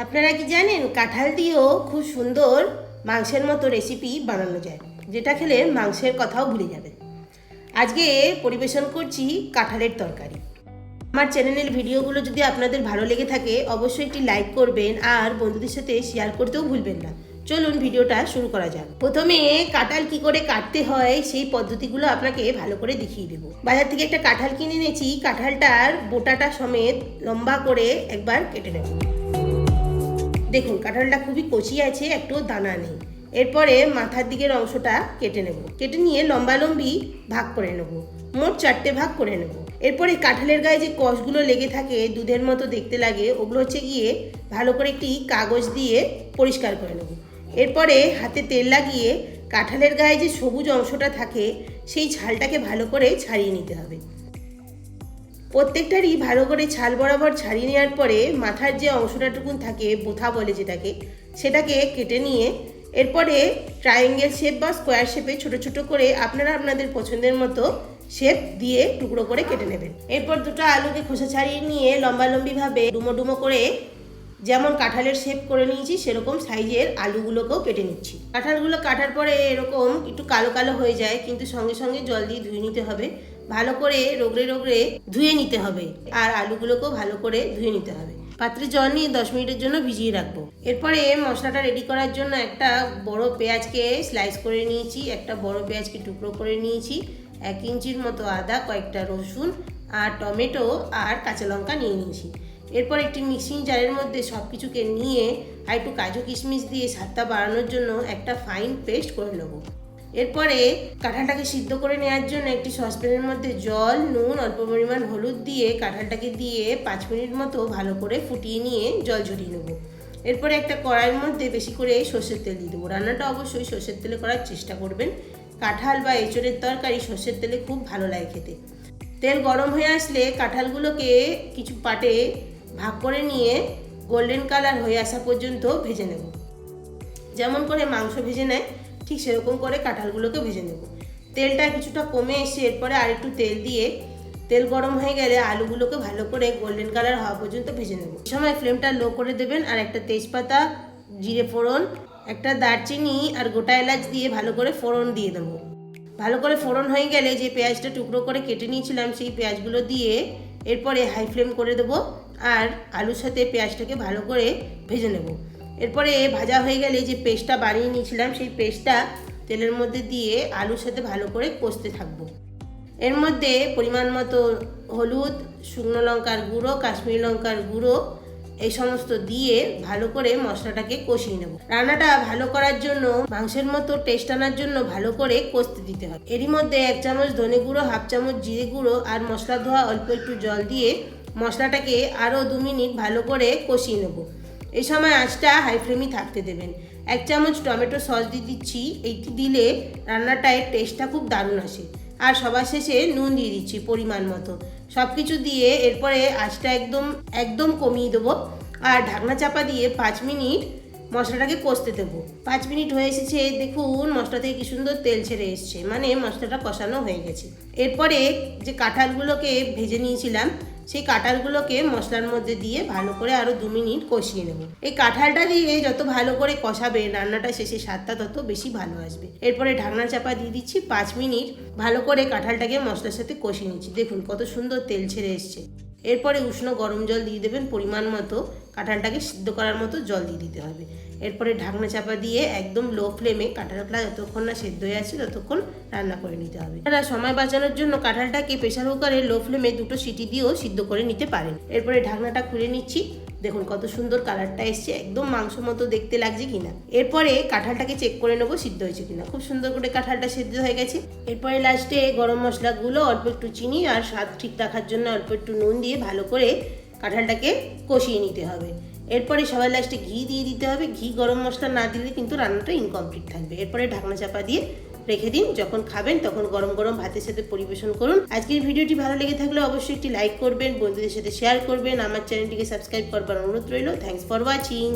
আপনারা কি জানেন কাঁঠাল দিয়েও খুব সুন্দর মাংসের মতো রেসিপি বানানো যায়, যেটা খেলে মাংসের কথাও ভুলে যাবে। আজকে পরিবেশন করছি কাঁঠালের তরকারি। আমার চ্যানেলের ভিডিওগুলো যদি আপনাদের ভালো লেগে থাকে অবশ্যই একটি লাইক করবেন আর বন্ধুদের সাথে শেয়ার করতেও ভুলবেন না। চলুন ভিডিওটা শুরু করা যাক। প্রথমে কাঁঠাল কি করে কাটতে হয় সেই পদ্ধতিগুলো আপনাকে ভালো করে দেখিয়ে দেবো। বাজার থেকে একটা কাঁঠাল কিনে এনেছি, কাঁঠালটার বোটাটা সমেত লম্বা করে একবার কেটে নেব। দেখুন কাঁঠালটা খুবই কচি আছে, একটু দানা নেই। এরপরে মাথার দিকের অংশটা কেটে নেব, কেটে নিয়ে লম্বালম্বি ভাগ করে নেব, মোট 4টে ভাগ করে নেব। এরপরে কাঁঠালের গায়ে যে কষগুলো লেগে থাকে দুধের মতো দেখতে লাগে, ওগুলো হচ্ছে গিয়ে ভালো করে একটি কাগজ দিয়ে পরিষ্কার করে নেব। এরপরে হাতে তেল লাগিয়ে কাঁঠালের গায়ে যে সবুজ অংশটা থাকে সেই ছালটাকে ভালো করে ছাড়িয়ে নিতে হবে। প্রত্যেকটারই ভালো করে ছাল বরাবর ছাড়িয়ে নেওয়ার পরে মাথার যে অংশটাটুকুন থাকে, বোথা বলে যেটাকে, সেটাকে কেটে নিয়ে এরপরে ট্রায়াঙ্গেল শেপ বা স্কোয়ার শেপে ছোট ছোট করে আপনারা আপনাদের পছন্দের মতো শেপ দিয়ে টুকরো করে কেটে নেবেন। এরপর দুটো আলুকে খোসা ছাড়িয়ে নিয়ে লম্বালম্বিভাবে ডুমো ডুমো করে যেমন কাঁঠালের শেপ করে নিয়েছি সেরকম সাইজের আলুগুলোকেও কেটে নিচ্ছি। কাঁঠালগুলো কাটার পরে এরকম একটু কালো কালো হয়ে যায়, কিন্তু সঙ্গে সঙ্গে জল দিয়ে ধুয়ে নিতে হবে, ভালো করে রগড়ে রগড়ে ধুয়ে নিতে হবে। আর আলুগুলোকেও ভালো করে ধুয়ে নিতে হবে। পাত্রে জল নিয়ে 10 মিনিটের জন্য ভিজিয়ে রাখবো। এরপরে মশলাটা রেডি করার জন্য একটা বড় পেঁয়াজকে স্লাইস করে নিয়েছি, একটা বড় পেঁয়াজকে টুকরো করে নিয়েছি, 1 ইঞ্চির মতো আদা, কয়েকটা রসুন আর টমেটো আর কাঁচা লঙ্কা নিয়ে নিয়েছি। এরপর একটি মিক্সিং জারের মধ্যে সব কিছুকে নিয়ে আর একটু কাজু কিশমিশ দিয়ে স্বাদটা বাড়ানোর জন্য একটা ফাইন পেস্ট করে নেবো। এরপরে কাঁঠালটাকে সিদ্ধ করে নেওয়ার জন্য একটি সসপ্যানের মধ্যে জল, নুন, অল্প পরিমাণ হলুদ দিয়ে কাঁঠালটাকে দিয়ে 5 মিনিট মতো ভালো করে ফুটিয়ে নিয়ে জল ঝরিয়ে নেবো। এরপরে একটা কড়াইয়ের মধ্যে বেশি করে সর্ষের তেল দিয়ে দেবো। রান্নাটা অবশ্যই সর্ষের তেলে করার চেষ্টা করবেন। কাঁঠাল বা এঁচোড়ের তরকারি সর্ষের তেলে খুব ভালো লাগে খেতে। তেল গরম হয়ে আসলে কাঁঠালগুলোকে কিছু পাটে ভাগ করে নিয়ে গোল্ডেন কালার হয়ে আসা পর্যন্ত ভেজে নেব। যেমন করে মাংস ভেজে নেয় ঠিক সেরকম করে কাঁঠালগুলোকে ভেজে নেব। তেলটা কিছুটা কমে এসে এরপরে আরেকটু তেল দিয়ে তেল গরম হয়ে গেলে আলুগুলোকে ভালো করে গোল্ডেন কালার হওয়া পর্যন্ত ভেজে নেব। এই সময় ফ্লেমটা লো করে দেবেন আর একটা তেজপাতা, জিরে ফোড়ন, একটা দারচিনি আর গোটা এলাচ দিয়ে ভালো করে ফোড়ন দিয়ে দেবো। ভালো করে ফোড়ন হয়ে গেলে যে পেঁয়াজটা টুকরো করে কেটে নিয়েছিলাম সেই পেঁয়াজগুলো দিয়ে এরপরে হাই ফ্লেম করে দেবো আর আলুর সাথে পেঁয়াজটাকে ভালো করে ভেজে নেব। এরপরে ভাজা হয়ে গেলে যে পেস্টটা বানিয়ে নিয়েছিলাম সেই পেস্টটা তেলের মধ্যে দিয়ে আলুর সাথে ভালো করে কষতে থাকবো। এর মধ্যে পরিমাণ মতো হলুদ, শুকনো লঙ্কার গুঁড়ো, কাশ্মীরি লঙ্কার গুঁড়ো এই সমস্ত দিয়ে ভালো করে মশলাটাকে কষিয়ে নেব। রান্নাটা ভালো করার জন্য মাংসের মতো টেস্ট আনার জন্য ভালো করে কষতে দিতে হবে। এরই মধ্যে 1 চামচ ধনে গুঁড়ো, 1/2 চামচ জিরে গুঁড়ো আর মশলা ধোয়া অল্প একটু জল দিয়ে মশলাটাকে আরও 2 মিনিট ভালো করে কষিয়ে নেব। এই সময় আঁচটা হাই ফ্লেমই থাকতে দেবেন। 1 চামচ টমেটো সস দিয়ে দিচ্ছি, এইটি দিলে রান্নাটায় টেস্টটা খুব দারুণ আসে। আর সবার শেষে নুন দিয়ে দিচ্ছি পরিমাণ মতো। সব কিছু দিয়ে এরপরে আঁচটা একদম কমিয়ে দেবো আর ঢাকনা চাপা দিয়ে 5 মিনিট মশলাটাকে কষতে দেবো। 5 মিনিট হয়ে এসেছে, দেখুন মশলা থেকে কি সুন্দর তেল ছেড়ে এসছে, মানে মশলাটা কষানো হয়ে গেছে। এরপরে যে কাঁঠালগুলোকে ভেজে নিয়েছিলাম সেই কাঁঠালগুলোকে মশলার মধ্যে দিয়ে ভালো করে আরও 2 মিনিট কষিয়ে নেব। এই কাঁঠালটা দিয়ে যত ভালো করে কষাবে রান্নাটা শেষে স্বাদটা তত বেশি ভালো আসবে। এরপরে ঢাকনা চাপা দিয়ে দিচ্ছি, 5 মিনিট ভালো করে কাঁঠালটাকে মশলার সাথে কষিয়ে নিচ্ছি। দেখুন কত সুন্দর তেল ছেড়ে এসছে। এরপরে উষ্ণ গরম জল দিয়ে দেবেন পরিমাণ মতো, কাঁঠালটাকে সিদ্ধ করার মতো জল দিয়ে দিতে হবে। এরপরে ঢাকনা চাপা দিয়ে একদম লো ফ্লেমে কাঁঠালটা যতক্ষণ না সেদ্ধ হয়ে আসছে ততক্ষণ রান্না করে নিতে হবে। আপনারা সময় বাঁচানোর জন্য কাঁঠালটাকে প্রেসার কুকারে লো ফ্লেমে 2টো সিটি দিয়েও সিদ্ধ করে নিতে পারেন। এরপরে ঢাকনাটা খুলে নিচ্ছি, দেখুন কত সুন্দর কালারটা এসছে, একদম মাংস মতো দেখতে লাগছে কিনা। এরপরে কাঁঠালটাকে চেক করে নেবো সিদ্ধ হয়েছে কিনা। খুব সুন্দর করে কাঁঠালটা সিদ্ধ হয়ে গেছে। এরপরে লাস্টে গরম মশলাগুলো, অল্প একটু চিনি আর স্বাদ ঠিক রাখার জন্য অল্প একটু নুন দিয়ে ভালো করে কাঁঠালটাকে কষিয়ে নিতে হবে। এরপরে সবার লাস্টে ঘি দিয়ে দিতে হবে। ঘি গরম মশলা না দিলে কিন্তু রান্নাটা ইনকমপ্লিট থাকবে। এরপরে ঢাকনা চাপা দিয়ে রেখে দিন, যখন খাবেন তখন গরম গরম ভাতের সাথে পরিবেশন করুন। আজকের ভিডিওটি ভালো লেগে থাকলে অবশ্যই একটি লাইক করবেন, বন্ধুদের সাথে শেয়ার করবেন, আমার চ্যানেলটিকে সাবস্ক্রাইব করবার অনুরোধ রইল। Thanks for watching.